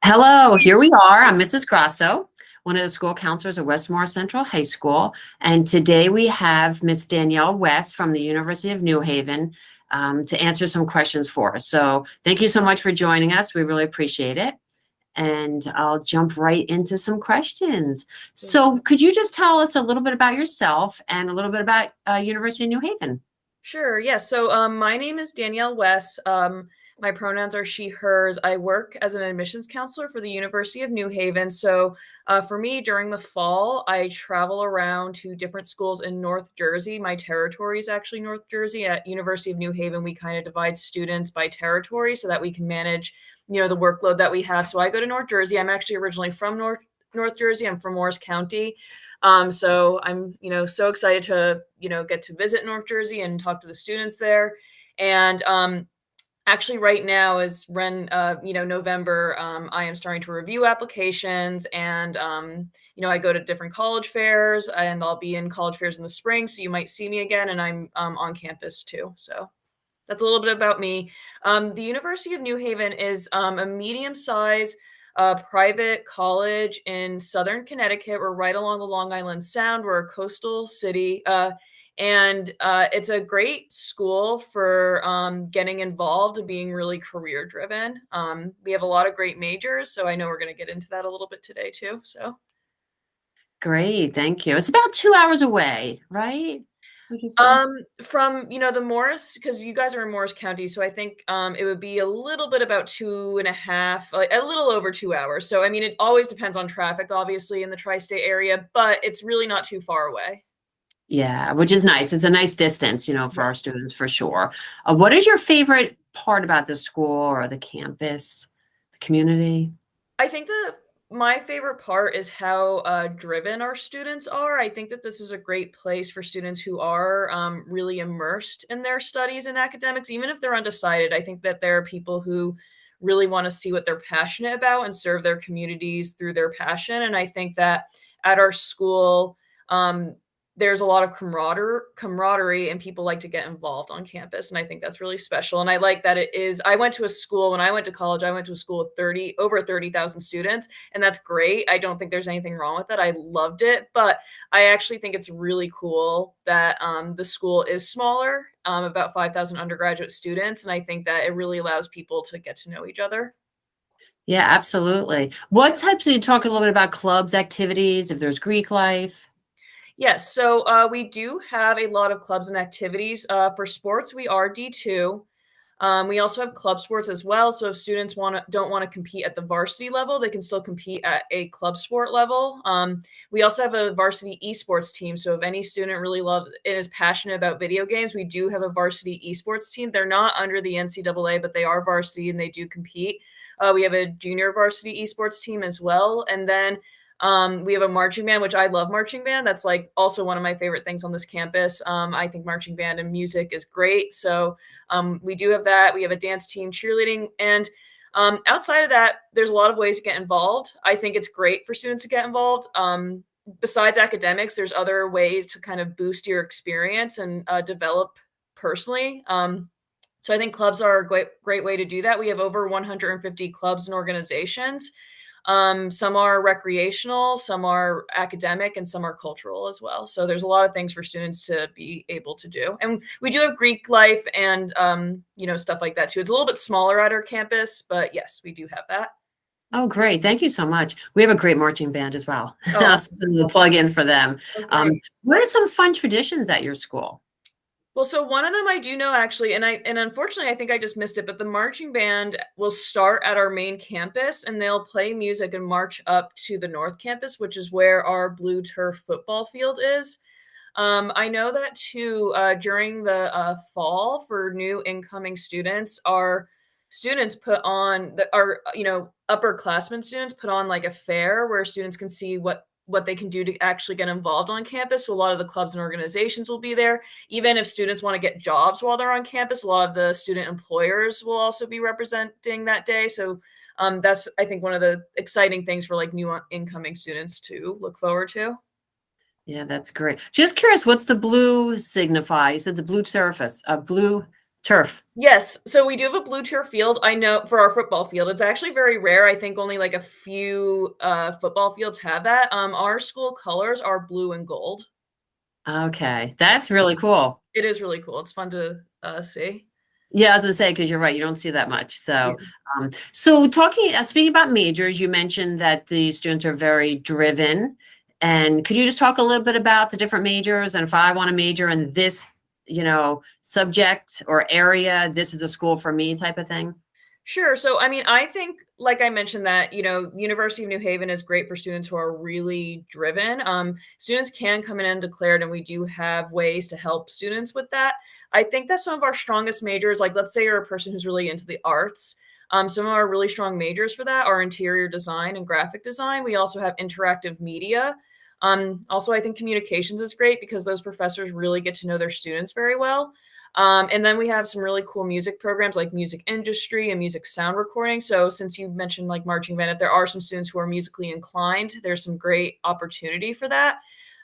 Hello, here we are. I'm Mrs. Grasso, one of the school counselors at Westmore Central High School. And today we have Miss Danielle West from the University of New Haven to answer some questions for us. So thank you so much for joining us. We really appreciate it. And I'll jump right into some questions. So could you just tell us a little bit about yourself and a little bit about University of New Haven? Sure. Yeah. So my name is Danielle West. My pronouns are she, hers. I work as an admissions counselor for the University of New Haven. So for me, during the fall, I travel around to different schools in North Jersey. My territory is actually North Jersey. At University of New Haven, we kind of divide students by territory so that we can manage, the workload that we have. So I go to North Jersey. I'm actually originally from North Jersey. I'm from Morris County. So I'm, so excited to, get to visit North Jersey and talk to the students there. And actually right now is November, I am starting to review applications and, I go to different college fairs and I'll be in college fairs in the spring. So you might see me again and I'm on campus too. So that's a little bit about me. The University of New Haven is a medium-sized private college in Southern Connecticut. We're right along the Long Island Sound. We're a coastal city. And it's a great school for getting involved and being really career driven. We have a lot of great majors, so I know we're going to get into that a little bit today too. So Great, thank you. It's about 2 hours away, right? Would you say? from the Morris, because you guys are in Morris County, so I think it would be a little bit about 2.5, like a little over 2 hours. So I mean, it always depends on traffic, obviously, in the tri-state area, but it's really not too far away. Yeah, which is nice. It's a nice distance, for our Yes. students for sure. What is your favorite part about the school or the campus, the community? I think that my favorite part is how driven our students are. I think that this is a great place for students who are really immersed in their studies and academics, even if they're undecided. I think that there are people who really want to see what they're passionate about and serve their communities through their passion. And I think that at our school, there's a lot of camaraderie and people like to get involved on campus. And I think that's really special. And I like that I went to a school, when I went to college, I went to a school with over 30,000 students. And that's great. I don't think there's anything wrong with that. I loved it. But I actually think it's really cool that the school is smaller, about 5,000 undergraduate students. And I think that it really allows people to get to know each other. Yeah, absolutely. What types, you talk a little bit about clubs, activities, if there's Greek life? Yes, so we do have a lot of clubs and activities. For sports, we are D2. We also have club sports as well. So if students don't want to compete at the varsity level, they can still compete at a club sport level. We also have a varsity esports team. So if any student really loves and is passionate about video games, we do have a varsity esports team. They're not under the NCAA, but they are varsity and they do compete. We have a junior varsity esports team as well. And then we have a marching band, which I love marching band. That's like also one of my favorite things on this campus. I think marching band and music is great. So we do have that. We have a dance team, cheerleading. And outside of that, there's a lot of ways to get involved. I think it's great for students to get involved. Besides academics, there's other ways to kind of boost your experience and develop personally. So I think clubs are a great way to do that. We have over 150 clubs and organizations. Some are recreational, some are academic, and some are cultural as well. So there's a lot of things for students to be able to do. And we do have Greek life and, stuff like that too. It's a little bit smaller at our campus, but yes, we do have that. Oh, great. Thank you so much. We have a great marching band as well. Oh, We'll plug in for them. great. What are some fun traditions at your school? Well, so one of them I do know actually, and unfortunately I think I just missed it, but the marching band will start at our main campus and they'll play music and march up to the North Campus, which is where our blue turf football field is. I know that too, during the fall for new incoming students, our students put on our upperclassmen students put on like a fair where students can see what they can do to actually get involved on campus. So a lot of the clubs and organizations will be there. Even if students want to get jobs while they're on campus, a lot of the student employers will also be representing that day. So that's, I think, one of the exciting things for like new incoming students to look forward to. Yeah, that's great. Just curious, what's the blue signify? You said the blue surface, blue Turf. Yes, so we do have a blue turf field. I know for our football field, it's actually very rare. I think only like a few football fields have that. Our school colors are blue and gold. Okay, that's Yes, really cool. it is really cool. It's fun to see. Yeah, I was gonna say because you're right, you don't see that much. Yeah. So talking, speaking about majors, you mentioned that the students are very driven, and could you just talk a little bit about the different majors? And if I want to major in this, subject or area, this is the school for me, type of thing. Sure. So, I mean, I think, like I mentioned, that University of New Haven is great for students who are really driven. Students can come in undeclared, and we do have ways to help students with that. I think that some of our strongest majors, like let's say you're a person who's really into the arts, some of our really strong majors for that are interior design and graphic design. We also have interactive media. Also, I think communications is great because those professors really get to know their students very well. And then we have some really cool music programs like music industry and music sound recording. So since you mentioned like marching band, if there are some students who are musically inclined, there's some great opportunity for that.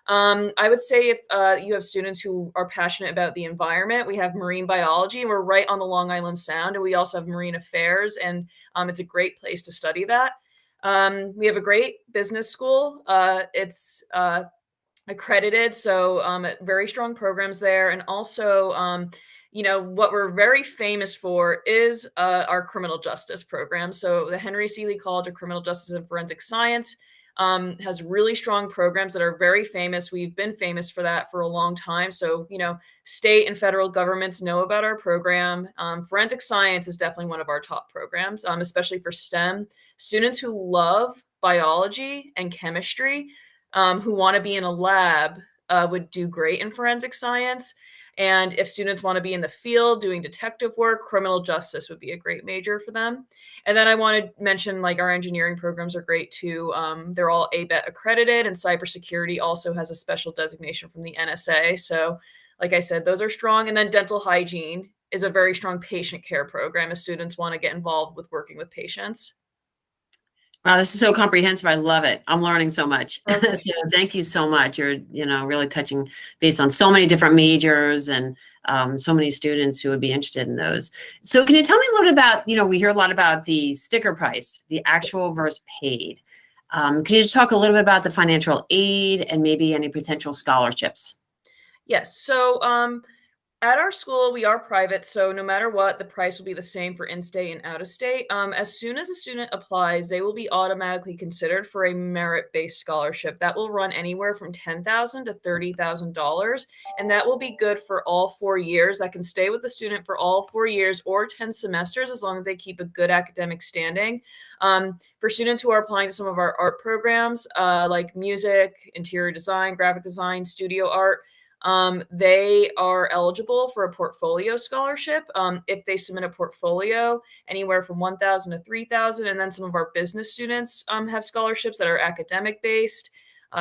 I would say if you have students who are passionate about the environment, we have marine biology, and we're right on the Long Island Sound, and we also have marine affairs, and it's a great place to study that. We have a great business school. It's accredited, so very strong programs there. And also, what we're very famous for is our criminal justice program. So the Henry Seeley College of Criminal Justice and Forensic Science has really strong programs that are very famous. We've been famous for that for a long time. So, state and federal governments know about our program. Forensic science is definitely one of our top programs, especially for STEM. Students who love biology and chemistry, who want to be in a lab, would do great in forensic science. And if students want to be in the field doing detective work, criminal justice would be a great major for them. And then I want to mention like our engineering programs are great too. They're all ABET accredited, and cybersecurity also has a special designation from the NSA. So, like I said, those are strong. And then dental hygiene is a very strong patient care program if students want to get involved with working with patients. Wow, this is so comprehensive. I love it. I'm learning so much. Okay. So thank you so much. You're, really touching base on so many different majors and so many students who would be interested in those. So can you tell me a little bit about, we hear a lot about the sticker price, the actual versus paid. Can you just talk a little bit about the financial aid and maybe any potential scholarships? Yes. So, at our school, we are private, so no matter what, the price will be the same for in-state and out-of-state. As soon as a student applies, they will be automatically considered for a merit-based scholarship. That will run anywhere from $10,000 to $30,000, and that will be good for all 4 years. That can stay with the student for all 4 years or 10 semesters as long as they keep a good academic standing. For students who are applying to some of our art programs, like music, interior design, graphic design, studio art, they are eligible for a portfolio scholarship if they submit a portfolio anywhere from 1,000 to 3,000. And then some of our business students have scholarships that are academic based.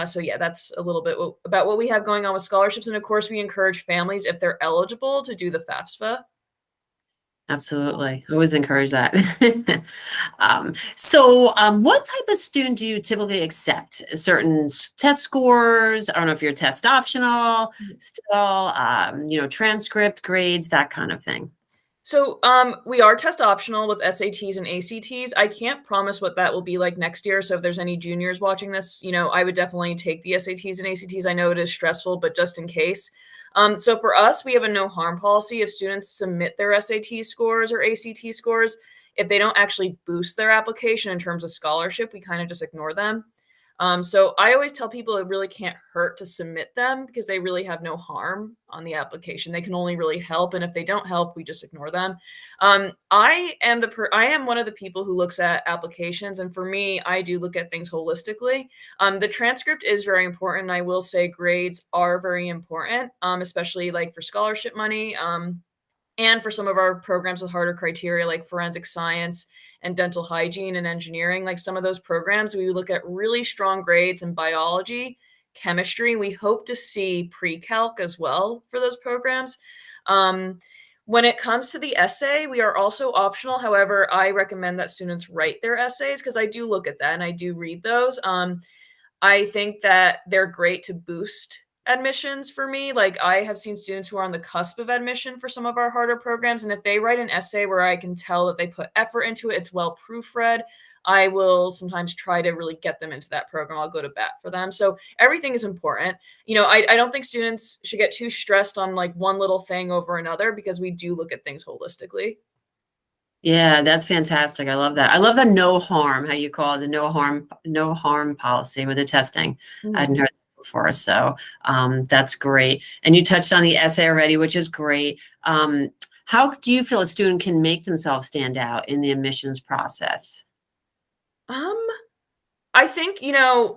So yeah, that's a little bit about what we have going on with scholarships. And of course, we encourage families, if they're eligible, to do the FAFSA. Absolutely. Always encourage that. So what type of student do you typically accept? Certain test scores? I don't know if you're test optional, still, transcript grades, that kind of thing. So, we are test optional with SATs and ACTs. I can't promise what that will be like next year. So if there's any juniors watching this, I would definitely take the SATs and ACTs. I know it is stressful, but just in case. So for us, we have a no harm policy. If students submit their SAT scores or ACT scores, if they don't actually boost their application in terms of scholarship, we kind of just ignore them. So I always tell people it really can't hurt to submit them because they really have no harm on the application. They can only really help, and if they don't help, we just ignore them. I am one of the people who looks at applications, and for me, I do look at things holistically. The transcript is very important. And I will say grades are very important, especially like for scholarship money. And for some of our programs with harder criteria like forensic science and dental hygiene and engineering, like some of those programs, we look at really strong grades in biology, chemistry. We hope to see pre-calc as well for those programs. When it comes to the essay, we are also optional. However, I recommend that students write their essays because I do look at that and I do read those. I think that they're great to boost admissions for me. Like, I have seen students who are on the cusp of admission for some of our harder programs, and if they write an essay where I can tell that they put effort into it, it's well proofread, I will sometimes try to really get them into that program. I'll go to bat for them. So everything is important. I don't think students should get too stressed on like one little thing over another, because we do look at things holistically. Yeah, that's fantastic. I love that. I love the no harm, how you call it, the no harm policy with the testing. I hadn't Mhm. heard that before. So that's great. And you touched on the essay already, which is great. How do you feel a student can make themselves stand out in the admissions process? Um, I think, I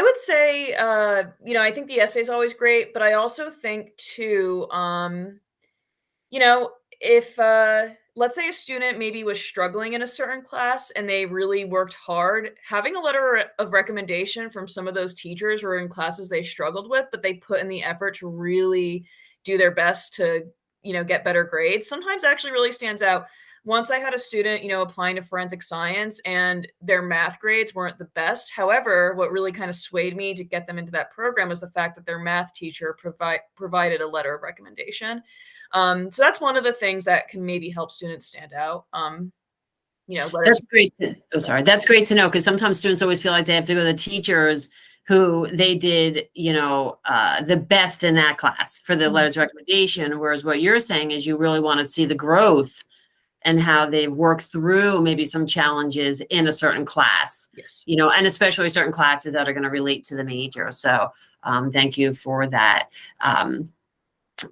would say, I think the essay is always great, but I also think too, you know, if let's say a student maybe was struggling in a certain class and they really worked hard, having a letter of recommendation from some of those teachers were in classes they struggled with, but they put in the effort to really do their best to, get better grades, sometimes actually really stands out. Once I had a student, applying to forensic science and their math grades weren't the best. However, what really kind of swayed me to get them into that program was the fact that their math teacher provided a letter of recommendation. So that's one of the things that can maybe help students stand out. Letters. That's great. That's great to know, because sometimes students always feel like they have to go to the teachers who they did, the best in that class for the Mhm. letters of recommendation. Whereas what you're saying is you really want to see the growth and how they've worked through maybe some challenges in a certain class, Yes. and especially certain classes that are going to relate to the major. So thank you for that. And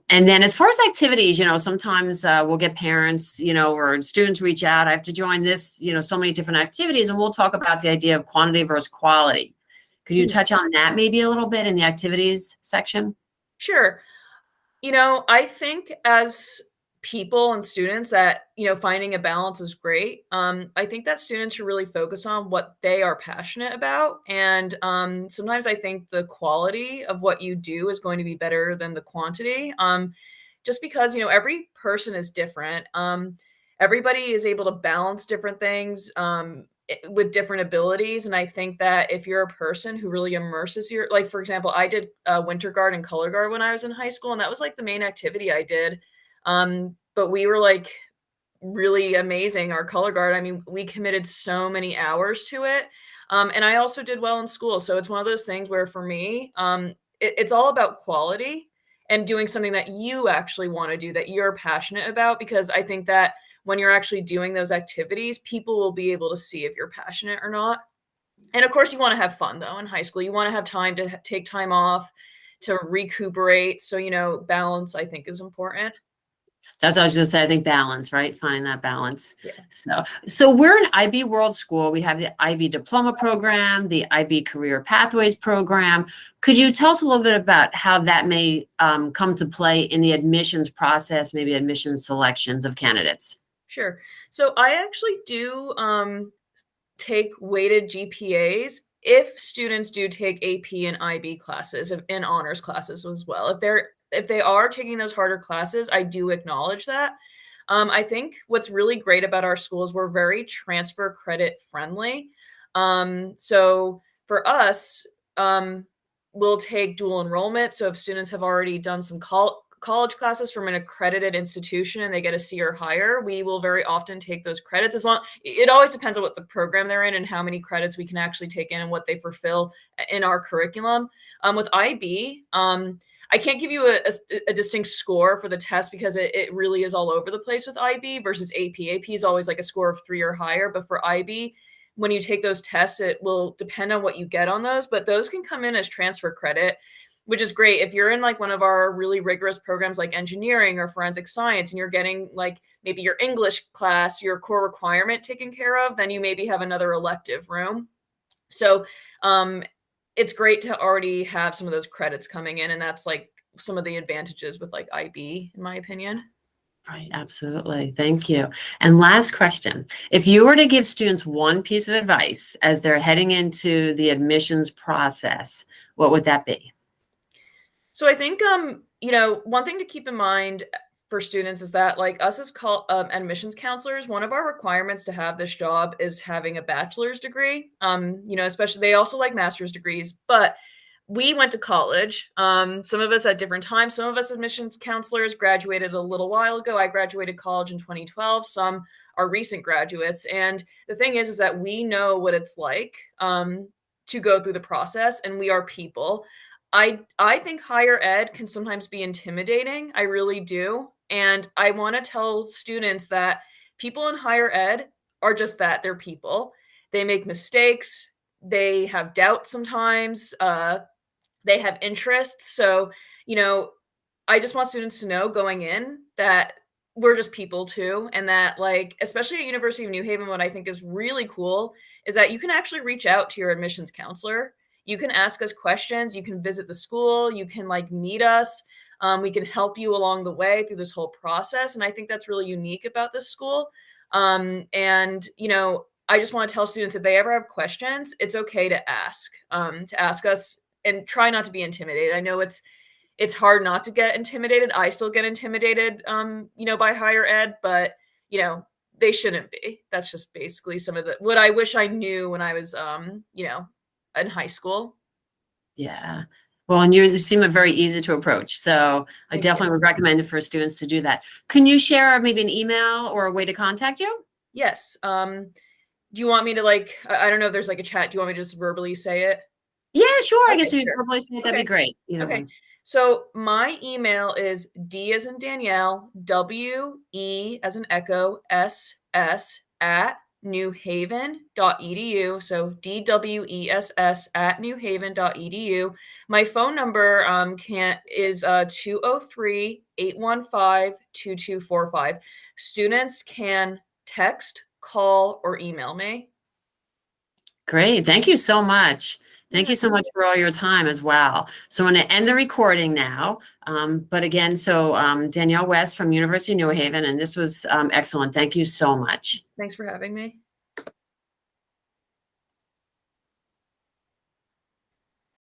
then as far as activities, sometimes we'll get parents, or students reach out, I have to join this, so many different activities, and we'll talk about the idea of quantity versus quality. Could you Mhm. touch on that maybe a little bit in the activities section? Sure. I think as people and students that, finding a balance is great. I think that students should really focus on what they are passionate about. And sometimes I think the quality of what you do is going to be better than the quantity. Just because, every person is different. Everybody is able to balance different things. With different abilities, and I think that if you're a person who really immerses like, for example, I did winter guard and color guard when I was in high school, and that was like the main activity I did. But we were like really amazing, our color guard. I mean, we committed so many hours to it. And I also did well in school, so it's one of those things where for me, it's all about quality and doing something that you actually want to do, that you're passionate about, because I think that when you're actually doing those activities, people will be able to see if you're passionate or not. And of course, you want to have fun though in high school. You want to have time to take time off to recuperate. So, balance I think is important. That's what I was just say. I think balance, right? Finding that balance. Yeah. So we're an IB World School. We have the IB Diploma Program, the IB Career Pathways Program. Could you tell us a little bit about how that may come to play in the admissions process, maybe admissions selections of candidates? Sure. So I actually do take weighted GPAs if students do take AP and IB classes and honors classes as well. If they are taking those harder classes, I do acknowledge that. I think what's really great about our school is we're very transfer credit friendly. So for us, we'll take dual enrollment. So if students have already done some college classes from an accredited institution and they get a C or higher, we will very often take those credits. It always depends on what the program they're in and how many credits we can actually take in and what they fulfill in our curriculum. With IB, I can't give you a distinct score for the test because it really is all over the place with IB versus AP. AP is always like a score of 3 or higher, but for IB, when you take those tests, it will depend on what you get on those, but those can come in as transfer credit, which is great. If you're in like one of our really rigorous programs like engineering or forensic science and you're getting like maybe your English class, your core requirement taken care of, then you maybe have another elective room. So it's great to already have some of those credits coming in, and that's like some of the advantages with like IB, in my opinion. Right, absolutely. Thank you. And last question. If you were to give students one piece of advice as they're heading into the admissions process, what would that be? So I think, one thing to keep in mind for students is that, like us as admissions counselors, one of our requirements to have this job is having a bachelor's degree. Especially they also like master's degrees, but we went to college. Some of us at different times. Some of us admissions counselors graduated a little while ago. I graduated college in 2012. Some are recent graduates. And the thing is that we know what it's like to go through the process, and we are people. I think higher ed can sometimes be intimidating. I really do. And I want to tell students that people in higher ed are just that. They're people. They make mistakes. They have doubts sometimes. They have interests. So, I just want students to know going in that we're just people too. And that, like, especially at University of New Haven, what I think is really cool is that you can actually reach out to your admissions counselor. You can ask us questions. You can visit the school. You can meet us. We can help you along the way through this whole process. And I think that's really unique about this school. And I just want to tell students if they ever have questions, it's okay to ask us, and try not to be intimidated. I know it's hard not to get intimidated. I still get intimidated, by higher ed, but they shouldn't be. That's just basically some of what I wish I knew when I was, in high school. Yeah. Well, and you seem very easy to approach. So I Thank definitely you. would recommend it for students to do that. Can you share maybe an email or a way to contact you? Yes. Do you want me to I don't know if there's a chat. Do you want me to just verbally say it? Yeah, sure. I guess Okay, if you sure. could replace it, that'd be Okay. great. Either Okay. one. So my email is D as in Danielle, WE as in Echo, SS at newhaven.edu. So DWESS at newhaven.edu. My phone number is 203-815-2245. Students can text, call, or email me. Great. Thank you so much. Thank Yeah. you so much for all your time as well. So I'm going to end the recording now. But again, Danielle West from University of New Haven, and this was excellent. Thank you so much. Thanks for having me.